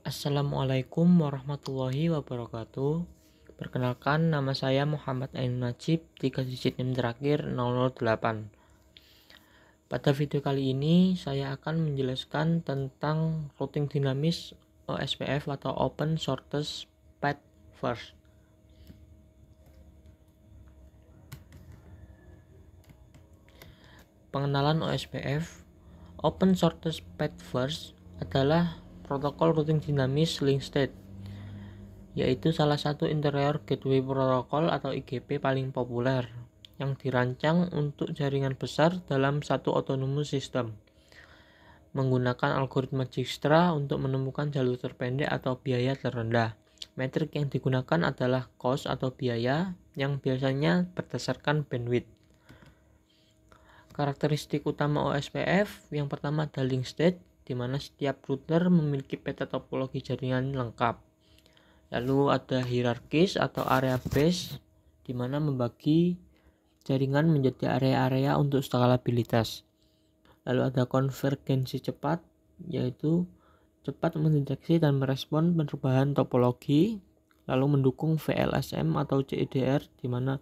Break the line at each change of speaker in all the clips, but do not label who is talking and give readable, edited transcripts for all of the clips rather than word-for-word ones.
Assalamualaikum warahmatullahi wabarakatuh. Perkenalkan, nama saya Muhammad Ainun Najib, 3 digit NIM terakhir 008. Pada video kali ini saya akan menjelaskan tentang routing dinamis OSPF atau Open Shortest Path First. Pengenalan OSPF. Open Shortest Path First adalah protokol routing dinamis link state, yaitu salah satu interior gateway protocol atau IGP paling populer yang dirancang untuk jaringan besar dalam satu autonomous system, menggunakan algoritma Dijkstra untuk menemukan jalur terpendek atau biaya terendah. Metrik yang digunakan adalah cost atau biaya yang biasanya berdasarkan bandwidth. Karakteristik utama OSPF yang pertama ada link state, di mana setiap router memiliki peta topologi jaringan lengkap. Lalu ada hierarkis atau area base, di mana membagi jaringan menjadi area-area untuk skalabilitas. Lalu ada konvergensi cepat, yaitu cepat mendeteksi dan merespon perubahan topologi. Lalu mendukung VLSM atau CIDR, di mana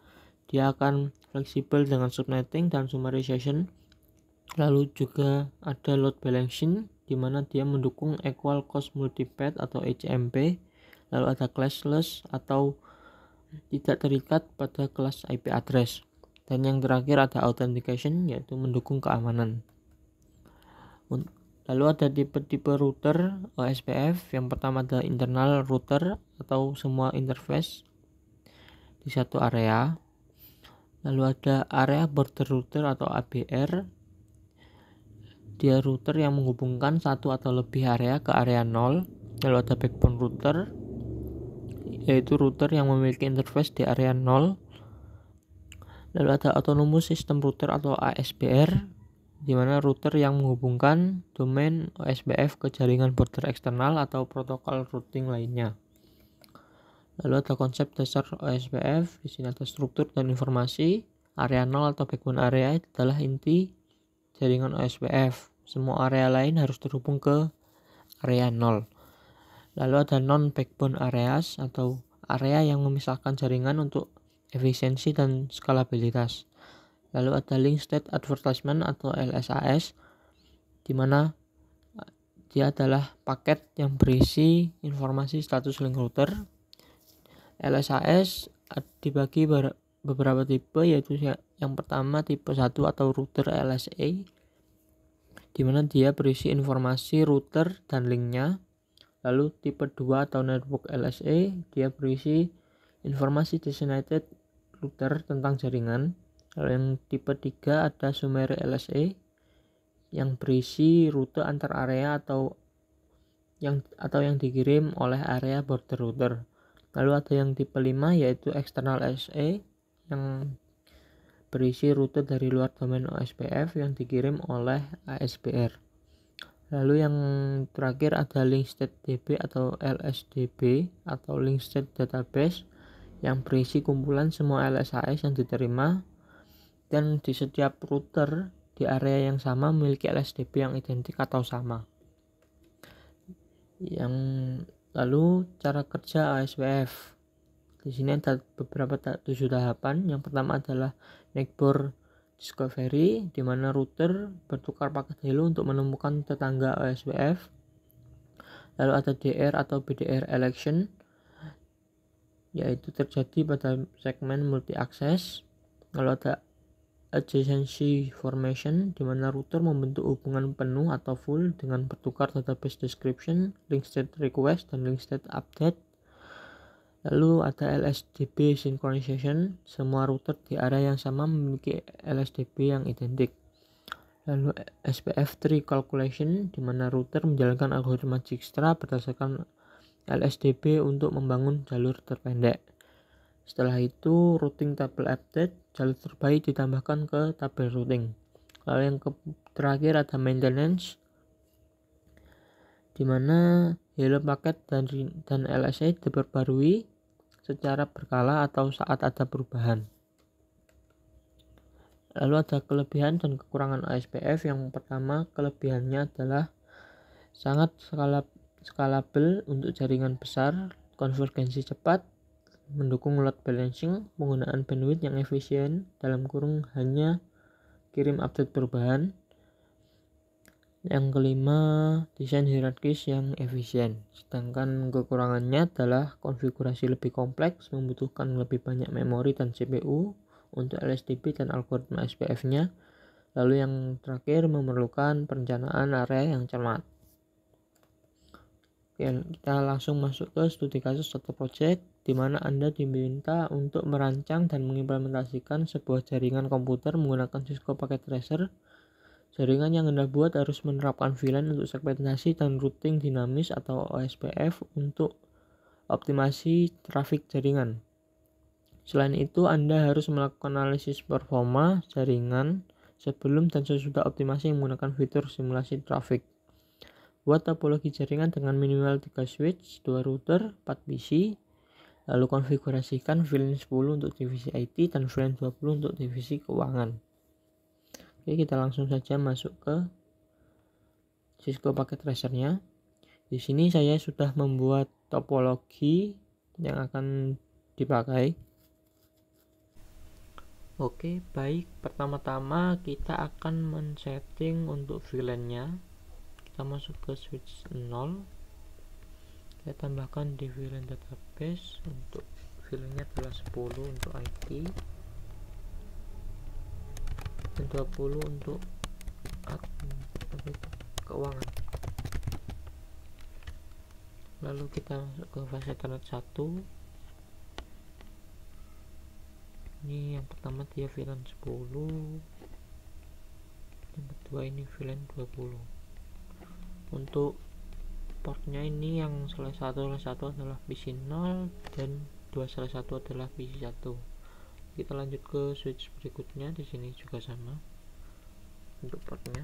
dia akan fleksibel dengan subnetting dan summarization. Lalu juga ada load balancing, di mana dia mendukung equal cost multipath atau ECMP. Lalu ada clashless atau tidak terikat pada kelas IP address. Dan yang terakhir ada authentication, yaitu mendukung keamanan. Lalu ada tipe-tipe router OSPF. Yang pertama ada internal router atau semua interface di satu area. Lalu ada area border router atau ABR. Dia router yang menghubungkan satu atau lebih area ke area 0. Lalu ada backbone router, yaitu router yang memiliki interface di area 0. Lalu ada autonomous system router atau ASBR, di mana router yang menghubungkan domain OSPF ke jaringan border eksternal atau protokol routing lainnya. Lalu ada konsep dasar OSPF, di sini ada struktur dan informasi. Area 0 atau backbone area adalah inti jaringan OSPF. Semua area lain harus terhubung ke area 0. Lalu ada non-backbone areas atau area yang memisahkan jaringan untuk efisiensi dan skalabilitas. Lalu ada link state advertisement atau LSAS, di mana dia adalah paket yang berisi informasi status link router. LSAS dibagi beberapa tipe, yaitu yang pertama tipe 1 atau router LSA, di mana dia berisi informasi router dan linknya. Lalu tipe 2 atau network LSA, dia berisi informasi designated router tentang jaringan. Lalu yang tipe 3 ada summary LSA, yang berisi rute antar area atau yang dikirim oleh area border router. Lalu ada yang tipe 5 yaitu external LSA, yang berisi rute dari luar domain OSPF yang dikirim oleh ASBR. Lalu yang terakhir ada link state DB atau LSDB atau link state database, yang berisi kumpulan semua LSAS yang diterima, dan di setiap router di area yang sama memiliki LSDB yang identik atau sama. Lalu cara kerja OSPF. Di sini ada beberapa 7 tahapan. Yang pertama adalah neighbor discovery, di mana router bertukar paket hello untuk menemukan tetangga OSPF. Lalu ada DR atau BDR election, yaitu terjadi pada segmen multi access. Lalu ada adjacency formation, di mana router membentuk hubungan penuh atau full dengan bertukar database description, link state request, dan link state update. Lalu ada LSDB synchronization, semua router di area yang sama memiliki LSDB yang identik. Lalu SPF tree calculation, di mana router menjalankan algoritma Dijkstra berdasarkan LSDB untuk membangun jalur terpendek. Setelah itu routing table update, jalur terbaik ditambahkan ke tabel routing. Lalu yang terakhir ada maintenance, di mana hello paket dan LSA diperbarui secara berkala atau saat ada perubahan. Lalu ada kelebihan dan kekurangan OSPF. Yang pertama, kelebihannya adalah sangat scalable untuk jaringan besar, konvergensi cepat, mendukung load balancing, penggunaan bandwidth yang efisien (hanya kirim update perubahan). Yang kelima, desain hierarkis yang efisien. Sedangkan kekurangannya adalah konfigurasi lebih kompleks, membutuhkan lebih banyak memori dan CPU untuk LSTP dan algoritma SPF-nya. Lalu yang terakhir, memerlukan perencanaan area yang cermat. Oke, kita langsung masuk ke studi kasus atau project, di mana Anda diminta untuk merancang dan mengimplementasikan sebuah jaringan komputer menggunakan Cisco Packet Tracer. Jaringan yang Anda buat harus menerapkan VLAN untuk segmentasi dan routing dinamis atau OSPF untuk optimasi trafik jaringan. Selain itu, Anda harus melakukan analisis performa jaringan sebelum dan sesudah optimasi menggunakan fitur simulasi trafik. Buat topologi jaringan dengan minimal 3 switch, 2 router, 4 PC, lalu konfigurasikan VLAN 10 untuk divisi IT dan VLAN 20 untuk divisi keuangan. Oke, kita langsung saja masuk ke Cisco Packet Tracer-nya. Di sini saya sudah membuat topologi yang akan dipakai. Oke, baik. Pertama-tama kita akan men-setting untuk VLAN-nya. Kita masuk ke switch 0. Kita tambahkan di VLAN database untuk VLAN-nya adalah 10 untuk IT. Dan 20 untuk keuangan. Lalu kita masuk ke fase Ethernet 1. Ini yang pertama dia VLAN 10, yang kedua ini VLAN 20. Untuk portnya ini yang salah satu adalah PC 0 dan salah satu adalah PC 1. Kita lanjut ke switch berikutnya. Di sini juga sama untuk portnya.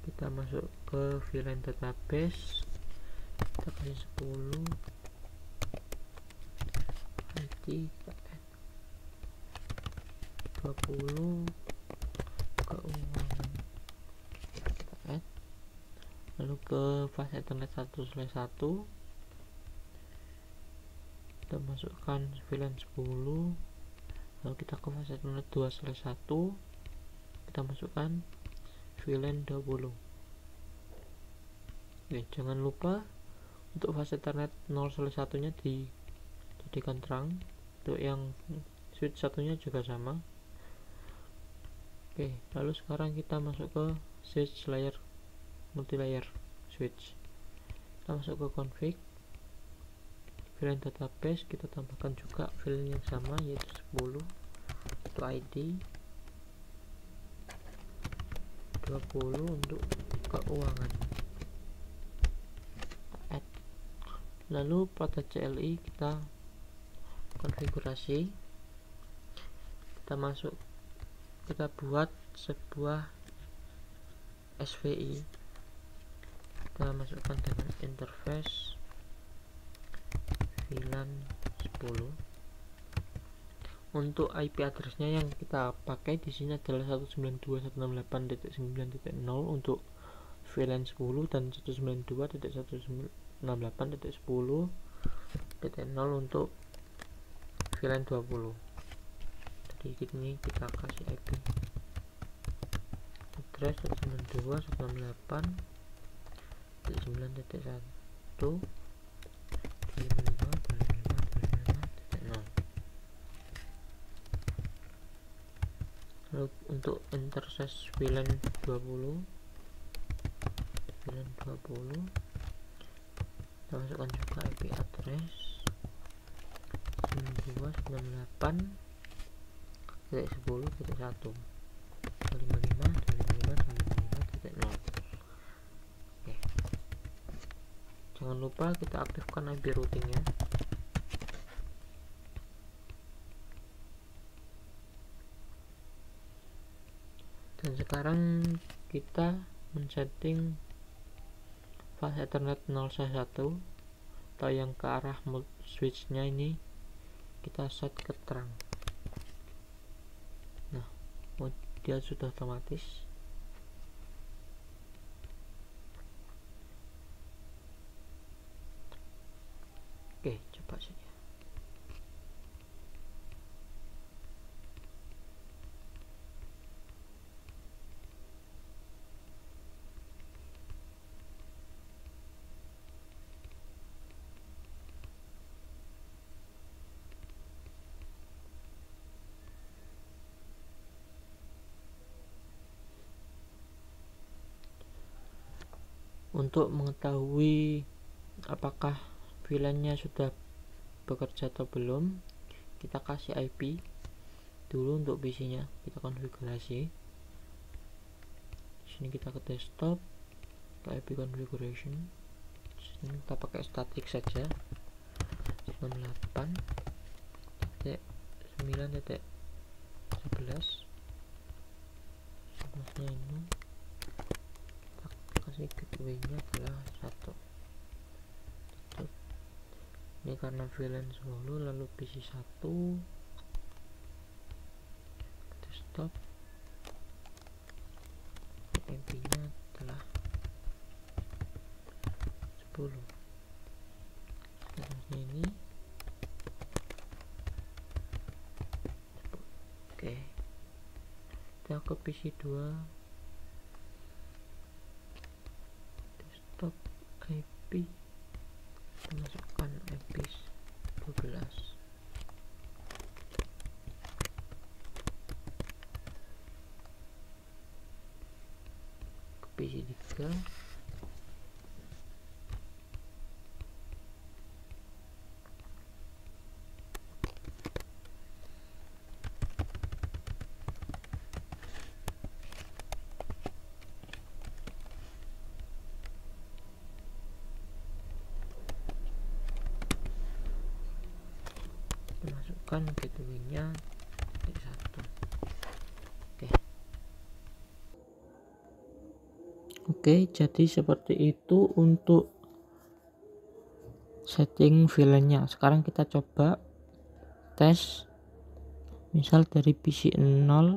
Kita masuk ke VLAN database, kita kasih 10 IT, 20 keuangan, kita add. Lalu ke fase Ethernet 1/1 kita masukkan VLAN 10, lalu kita ke fase Ethernet 2/1 kita masukkan VLAN 20. Oke, jangan lupa untuk fase Ethernet 0/1 nya dijadikan terang. Untuk yang switch satunya juga sama. Oke, lalu sekarang kita masuk ke switch layer, multi layer switch. Kita masuk ke config, VLAN database kita tambahkan juga VLAN yang sama yaitu 10 untuk ID, 20 untuk keuangan. Add. Lalu pada CLI kita konfigurasi, kita buat sebuah SVI. Kita masukkan dengan interface VLAN 10. Untuk IP address-nya yang kita pakai di sini adalah 192.168.9.0 untuk VLAN 10 dan 192.168.10.0 untuk VLAN 20. Jadi ini kita kasih IP address 192.168.9.1 Lalu untuk interface VLAN 20 kita masukkan juga IP address 192.168.10.1 255.255.255.0. Oke, jangan lupa kita aktifkan IP routingnya. Dan sekarang kita men-setting fase Ethernet 0/1 atau yang ke arah switch-nya ini kita set ke terang. Nah, dia sudah otomatis. coba saja. Untuk mengetahui apakah VLAN-nya sudah bekerja atau belum, kita kasih IP dulu untuk PC-nya, kita konfigurasi. Di sini kita ke desktop, ke IP configuration. Di sini kita pakai static saja, 98.9.11. Sebenarnya ini kasih gateway-nya adalah 1. Ini karena VLAN 10, lalu PC 1, desktop, IP-nya adalah 10. Seterusnya ini oke, kita ke PC 2, desktop, IP, kita masukkan IP 12. Ke PC 3, masukkan gateway-nya 1. Oke, jadi seperti itu untuk setting VLAN-nya. Sekarang kita coba tes, misal dari PC 0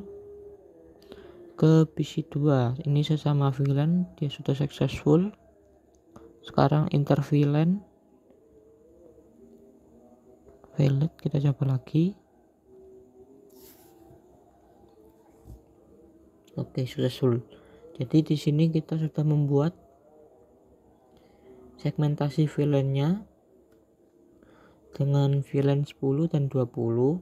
ke PC 2. Ini sesama VLAN, dia sudah successful. Sekarang inter VLAN valid, kita coba lagi. Oke, successful. Jadi di sini kita sudah membuat segmentasi VLAN-nya dengan VLAN 10 dan 20.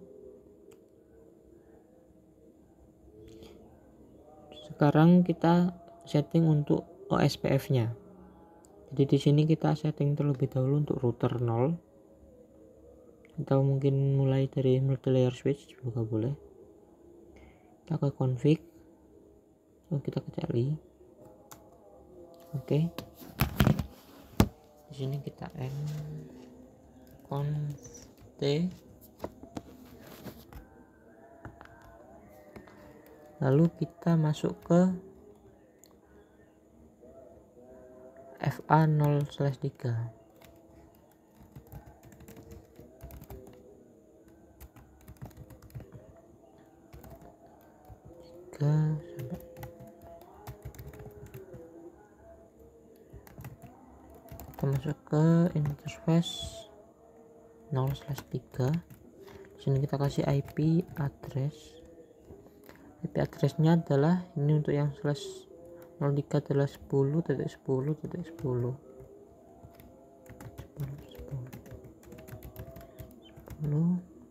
Sekarang kita setting untuk OSPF-nya. Jadi di sini kita setting terlebih dahulu untuk router 0, atau mungkin mulai dari multi layer switch juga boleh. Kita ke config, kita ke CLI. Oke, di sini kita conf t, lalu kita masuk ke FA 0/3. Kita masuk ke interface 0/3. Di sini kita kasih IP address. IP address-nya adalah ini, untuk yang /03 adalah 10.10.10. 10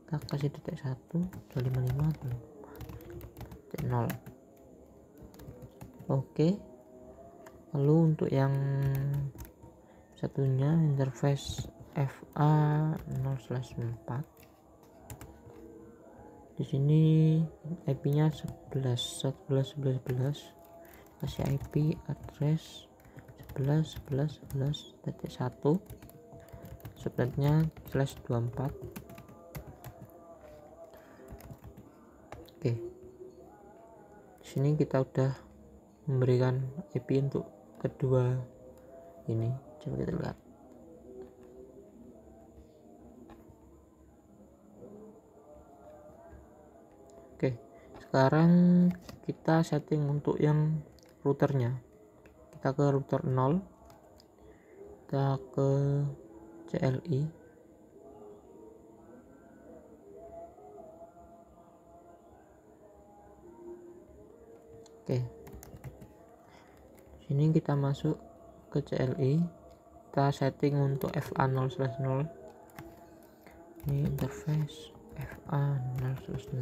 kita kasih .1, 255, 0. Oke, lalu untuk yang satunya interface FA 0/4. Di sini IP-nya 11.11.11. Kasih IP address 11.11.11.1. Subnetnya /24. Oke. Di sini kita udah memberikan IP untuk kedua ini. Coba kita lihat. Oke, sekarang kita setting untuk yang routernya. Kita ke router 0, kita ke CLI, Oke, sini kita masuk ke CLI, kita setting untuk FA0/0. Ini interface FA0/0.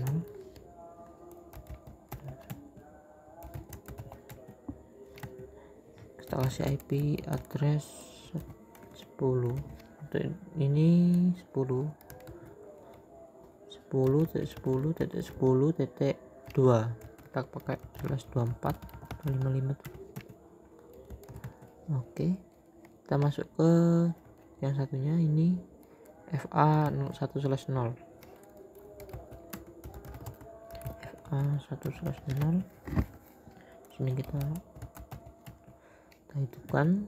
Kita kasih IP address 10. Untuk ini 10.10.10.10.2. kita pakai 11.24.55. Oke, kita masuk ke yang satunya, ini FA1/0. FA1/0. Sini kita hidupkan,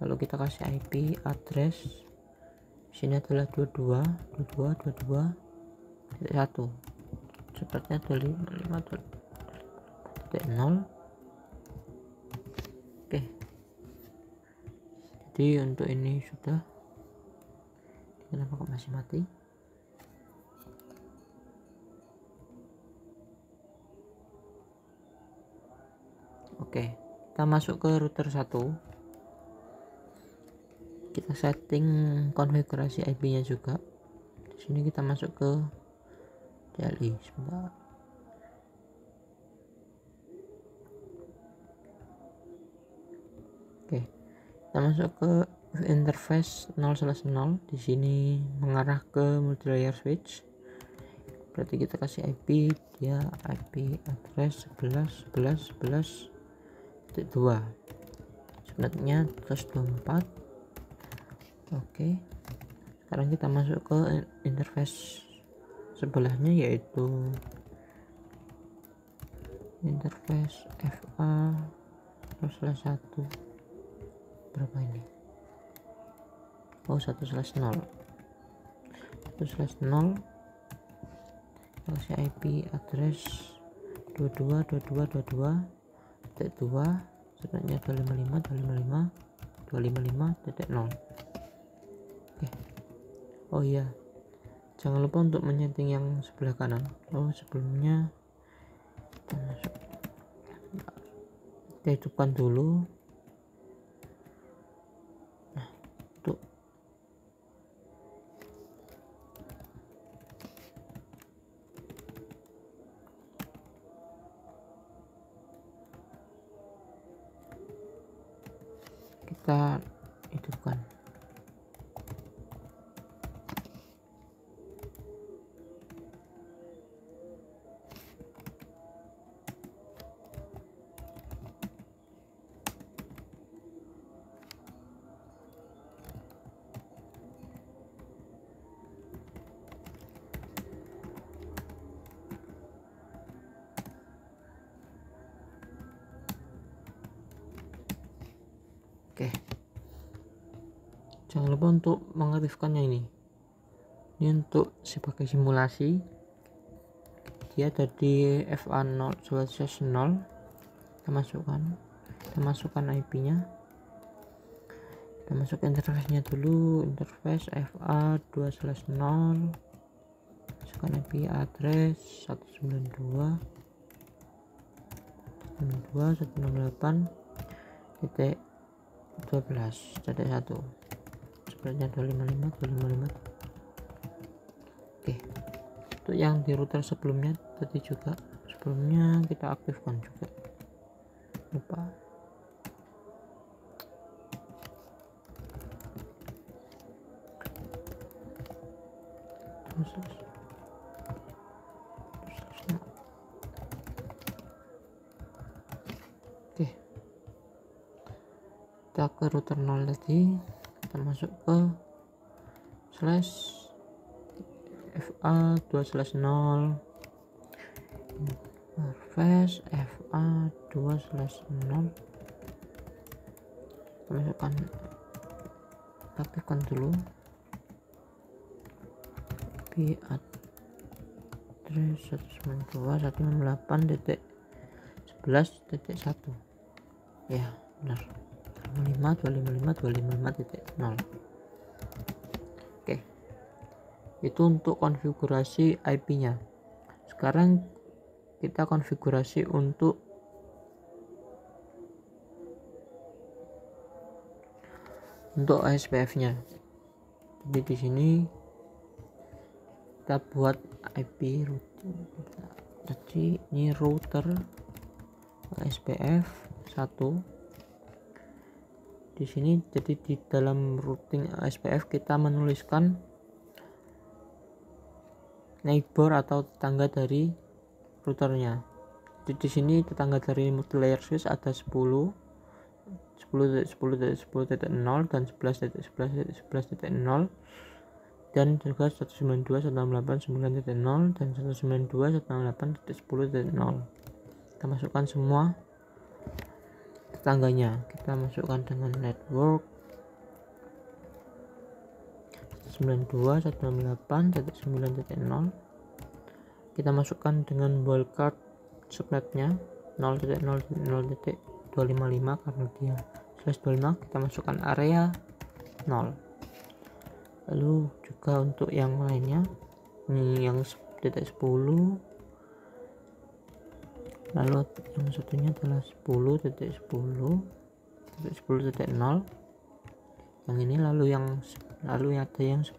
lalu kita kasih IP address. Sini adalah 22.22.22.1, sepertinya 255.0. Oke, jadi untuk ini sudah. Kenapa kok masih mati? Oke, kita masuk ke router 1. Kita setting konfigurasi IP-nya juga. Di sini kita masuk ke CLI. Sebentar. Oke, kita masuk ke interface 0/0. Di sini mengarah ke multilayer switch. Berarti kita kasih IP, dia IP address 11.11.11.2. Sebenarnya 124. Oke, sekarang kita masuk ke interface sebelahnya, yaitu interface FA/1. berapa ini? Oh, 1/0. 1/0. Kasih IP address 22.22.22.2. sebenarnya 255.255.0. Oke. Oh iya, jangan lupa untuk menyeting yang sebelah kanan. Oh, sebelumnya kita masuk, kita hidupkan dulu. Nah, untuk kita hidupkan. Oke, jangan lupa untuk mengaktifkannya ini untuk sebagai simulasi. Dia ada di FA0/0. kita masukkan IP-nya. Kita masuk interface-nya dulu, interface FA2/0. masukkan IP address 192.168.12.1 sebenarnya 255.255. Oke, untuk yang di router sebelumnya tadi juga, sebelumnya kita aktifkan juga, lupa. Oke, kita ke router 0 tadi, kita masuk ke slash FA2/0 interface FA2/0. kita masukkan, aktifkan dulu IP address 192.168.11.1. ya benar, 255.255.0. Oke, itu untuk konfigurasi IP-nya. Sekarang kita konfigurasi untuk untuk SPF-nya. Jadi di sini kita buat IP routing. Jadi ini router SPF 1. Di sini jadi di dalam routing SPF kita menuliskan neighbor atau tetangga dari routernya. Jadi di sini tetangga dari multilayer switch ada 10, 10.10.10.0 dan 11.11.11.0 dan juga 192.168.9.0 dan 192.168.10.0. Kita masukkan semua tetangganya. Kita masukkan dengan network 92.168.9.0. kita masukkan dengan wildcard subnetnya 0.0.0.255 karena dia /25. Kita masukkan area 0. Lalu juga untuk yang lainnya, ini yang 10, lalu yang satunya adalah 10.10.10.0 yang ini, lalu ada yang 11.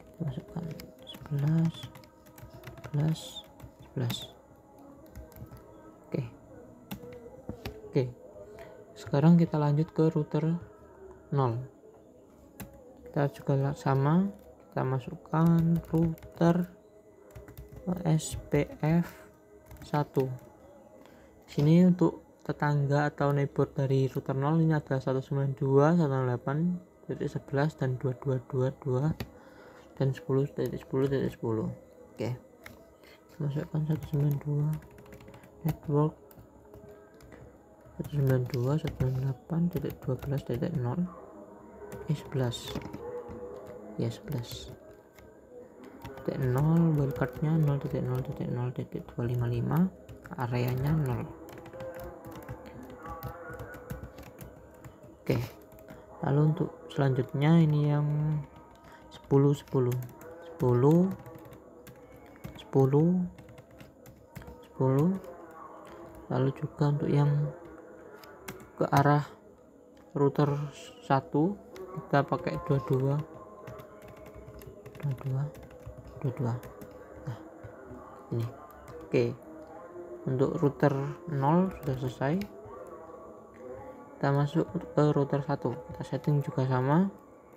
Kita masukkan 11. Oke, sekarang kita lanjut ke router 0. Kita juga sama, kita masukkan router SPF 1. Sini untuk tetangga atau neighbor dari router 0 ini ada 192.168.11 dan 2222 dan 10.10.10. Oke, masukkan 192 network 192.168.12.0 11 ya 11 0, wildcardnya 0.0.0.255, areanya 0. Oke, lalu untuk selanjutnya ini yang 10 lalu juga untuk yang ke arah router 1 kita pakai 22. Nah, ini. Oke, untuk router 0 sudah selesai. Kita masuk ke router 1. Kita setting juga sama,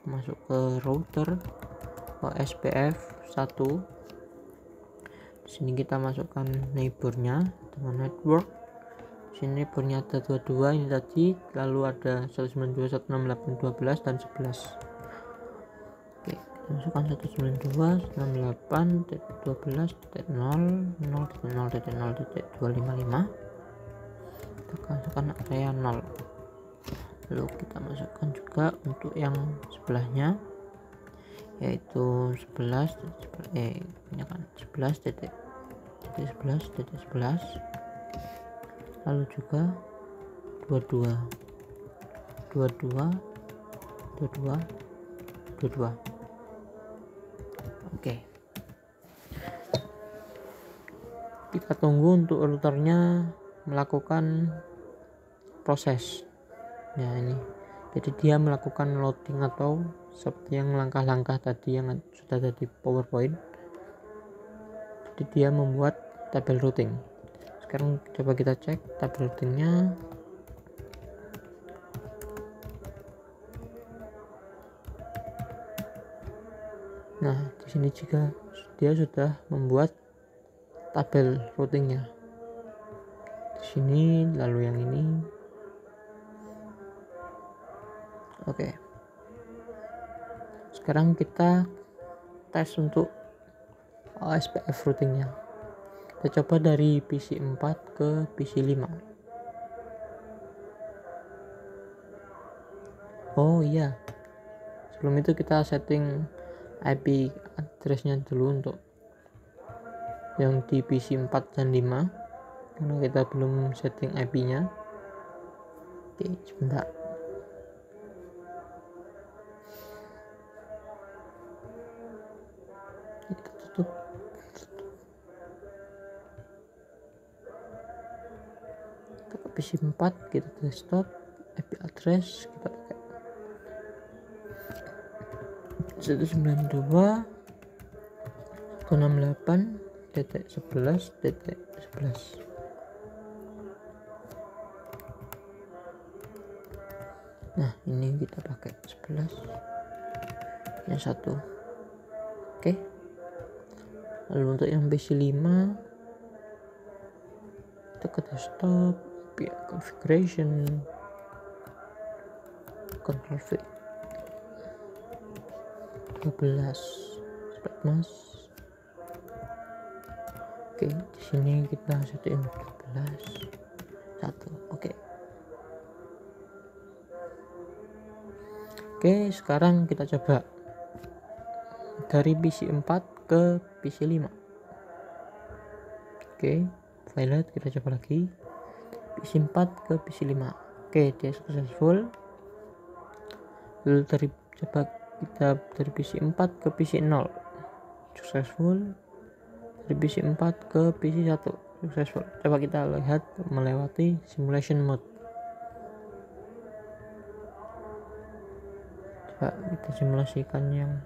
masuk ke router SPF 1. Di sini kita masukkan neighbornya dengan network. Di sini neighbornya ada 22 ini tadi, lalu ada 192.168.12 dan 11. Oke, masukkan 192.12.12.0.0.0.255. kita masukkan area 0. Lalu kita masukkan juga untuk yang sebelahnya, yaitu 11 lalu juga 22. Oke, kita tunggu untuk routernya melakukan proses. Nah, ini jadi dia melakukan loading atau seperti yang langkah-langkah tadi yang sudah ada di PowerPoint. Jadi dia membuat tabel routing. Sekarang coba kita cek tabel routingnya. Nah, di sini juga dia sudah membuat tabel routingnya. Di sini, lalu yang ini. Oke. Sekarang kita tes untuk SPF routingnya. Kita coba dari PC 4 ke PC 5. Oh iya, sebelum itu kita setting IP addressnya dulu untuk yang di PC 4 dan 5 karena kita belum setting IP nya. Oke, sebentar. Kita tutup. Kita ke PC 4, kita desktop, IP address kita pakai 192.168.11.11. Nah, ini kita pakai 11 yang satu. Oke. Lalu untuk yang PC5 kita ke desktop, configuration, control V 12 start mas. Oke, di sini kita setting 12 1. Oke, sekarang kita coba dari PC4 ke PC5. File kita coba lagi PC4 ke PC5. Dia successful. Lalu coba kita dari PC4 ke PC0 successful, dari PC4 ke PC1 successful. Coba kita lihat melewati simulation mode. Coba kita simulasikan yang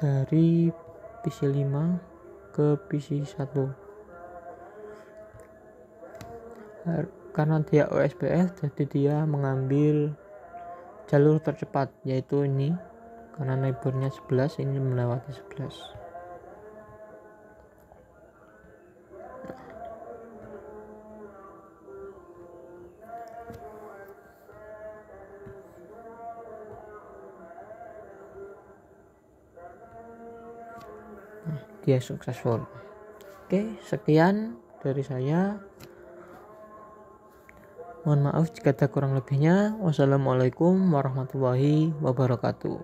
dari PC5 ke PC1. Karena dia OSPF, jadi dia mengambil jalur tercepat, yaitu ini. Karena neighbornya 11, ini melewati 11. Dia successful. Sekian dari saya. Mohon maaf jika ada kurang lebihnya. Wassalamualaikum warahmatullahi wabarakatuh.